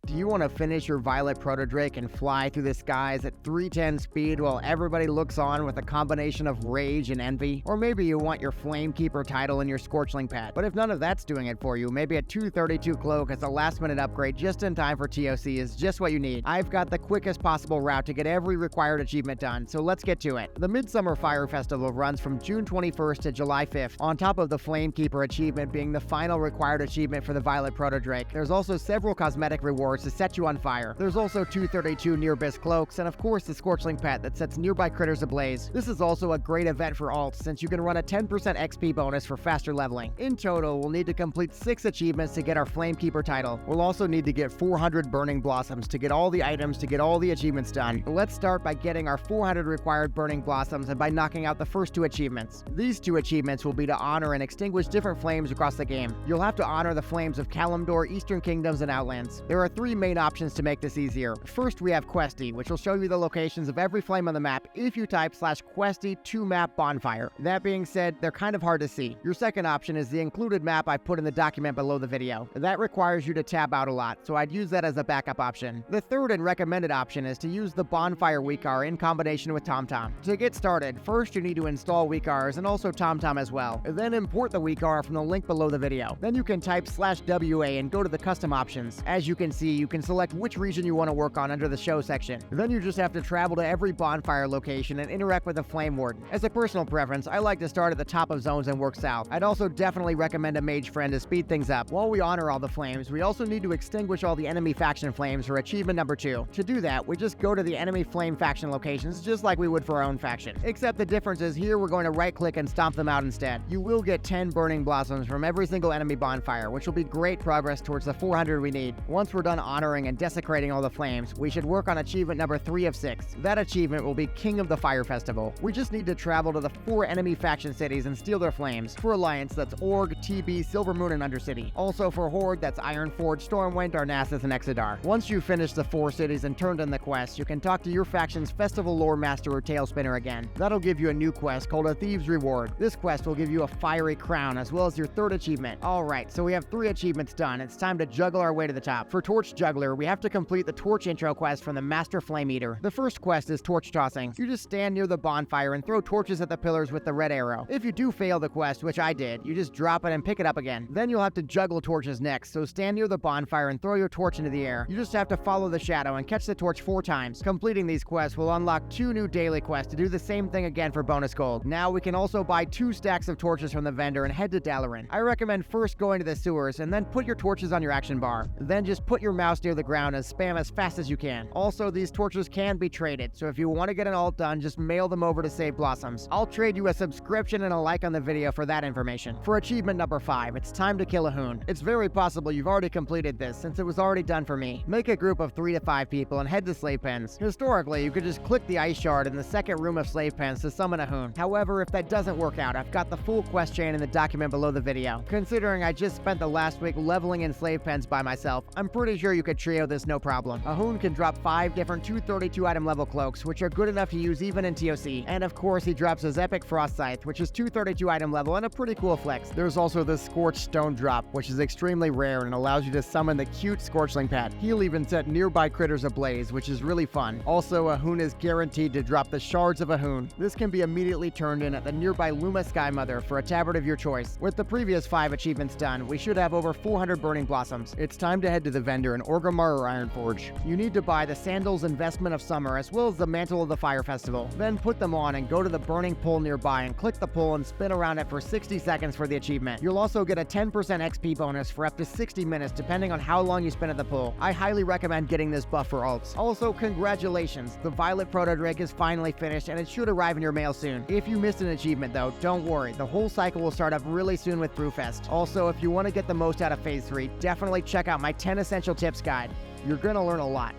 Do you want to finish your Viole Proto-Drake and fly through the skies at 310 speed while everybody looks on with a combination of rage and envy? Or maybe you want your Flamekeeper title and your Scorchling pet. But if none of that's doing it for you, maybe a 232 cloak as a last-minute upgrade just in time for TOC is just what you need. I've got the quickest possible route to get every required achievement done, so let's get to it. The Midsummer Fire Festival runs from June 21st to July 5th, on top of the Flamekeeper achievement being the final required achievement for the Viole Proto-Drake. There's also several cosmetic rewards to set you on fire. There's also 232 near-abyss cloaks, and of course the Scorchling pet that sets nearby critters ablaze. This is also a great event for alts, since you can run a 10% XP bonus for faster leveling. In total, we'll need to complete 6 achievements to get our Flamekeeper title. We'll also need to get 400 Burning Blossoms to get all the items to get all the achievements done. Let's start by getting our 400 required Burning Blossoms and by knocking out the first 2 achievements. These 2 achievements will be to honor and extinguish different flames across the game. You'll have to honor the flames of Kalimdor, Eastern Kingdoms, and Outlands. There are 3 main options to make this easier. First, we have Questy, which will show you the locations of every flame on the map if you type /Questy to map bonfire. That being said, they're kind of hard to see. Your second option is the included map I put in the document below the video. That requires you to tab out a lot, so I'd use that as a backup option. The third and recommended option is to use the bonfire WeakR in combination with TomTom. To get started, first you need to install WeakRs and also TomTom as well. Then import the WeakR from the link below the video. Then you can type /WA and go to the custom options. As you can see, you can select which region you want to work on under the show section. Then you just have to travel to every bonfire location and interact with the Flame Warden. As a personal preference, I like to start at the top of zones and work south. I'd also definitely recommend a mage friend to speed things up. While we honor all the flames, we also need to extinguish all the enemy faction flames for achievement number 2. To do that, we just go to the enemy flame faction locations just like we would for our own faction. Except the difference is here we're going to right click and stomp them out instead. You will get 10 Burning Blossoms from every single enemy bonfire, which will be great progress towards the 400 we need. Once we're done honoring and desecrating all the flames, we should work on achievement number 3 of 6. That achievement will be King of the Fire Festival. We just need to travel to the 4 enemy faction cities and steal their flames. For Alliance, that's Org, TB, Silvermoon, and Undercity. Also for Horde, that's Ironforge, Stormwind, Darnassus, and Exodar. Once you've finished the 4 cities and turned in the quest, you can talk to your faction's Festival Lore Master or Tailspinner again. That'll give you a new quest called a Thieves Reward. This quest will give you a fiery crown as well as your 3rd achievement. Alright, so we have 3 achievements done. It's time to juggle our way to the top. For Torch Juggler, we have to complete the Torch intro quest from the Master Flame Eater. The first quest is torch tossing. You just stand near the bonfire and throw torches at the pillars with the red arrow. If you do fail the quest, which I did, you just drop it and pick it up again. Then you'll have to juggle torches next, so stand near the bonfire and throw your torch into the air. You just have to follow the shadow and catch the torch 4 times. Completing these quests will unlock 2 new daily quests to do the same thing again for bonus gold. Now we can also buy 2 stacks of torches from the vendor and head to Dalaran. I recommend first going to the sewers and then put your torches on your action bar. Then just put your mouse near the ground and spam as fast as you can. Also, these torches can be traded, so if you want to get an alt done, just mail them over to save blossoms. I'll trade you a subscription and a like on the video for that information. For achievement number 5, it's time to kill a hoon. It's very possible you've already completed this, since it was already done for me. Make a group of 3 to 5 people and head to slave pens. Historically, you could just click the ice shard in the second room of slave pens to summon a hoon. However, if that doesn't work out, I've got the full quest chain in the document below the video. Considering I just spent the last week leveling in slave pens by myself, I'm pretty sure you could trio this no problem. A hoon can drop 5 different 232 item level cloaks, which are good enough to use even in TOC. And of course, he drops his epic frost scythe, which is 232 item level and a pretty cool flex. There's also the scorched stone drop, which is extremely rare and allows you to summon the cute Scorchling pet. He'll even set nearby critters ablaze, which is really fun. Also, a hoon is guaranteed to drop the shards of a hoon. This can be immediately turned in at the nearby Luma Sky Mother for a tabard of your choice. With the previous 5 achievements done, we should have over 400 Burning Blossoms. It's time to head to the vendor in Orgrimmar or Ironforge. You need to buy the Sandals Investment of Summer as well as the Mantle of the Fire Festival. Then put them on and go to the burning pole nearby and click the pole and spin around it for 60 seconds for the achievement. You'll also get a 10% XP bonus for up to 60 minutes depending on how long you spend at the pole. I highly recommend getting this buff for alts. Also, congratulations! The Viole Proto-Drake is finally finished and it should arrive in your mail soon. If you missed an achievement though, don't worry. The whole cycle will start up really soon with Brewfest. Also, if you want to get the most out of Phase 3, definitely check out my 10 essential tips guide. You're gonna learn a lot.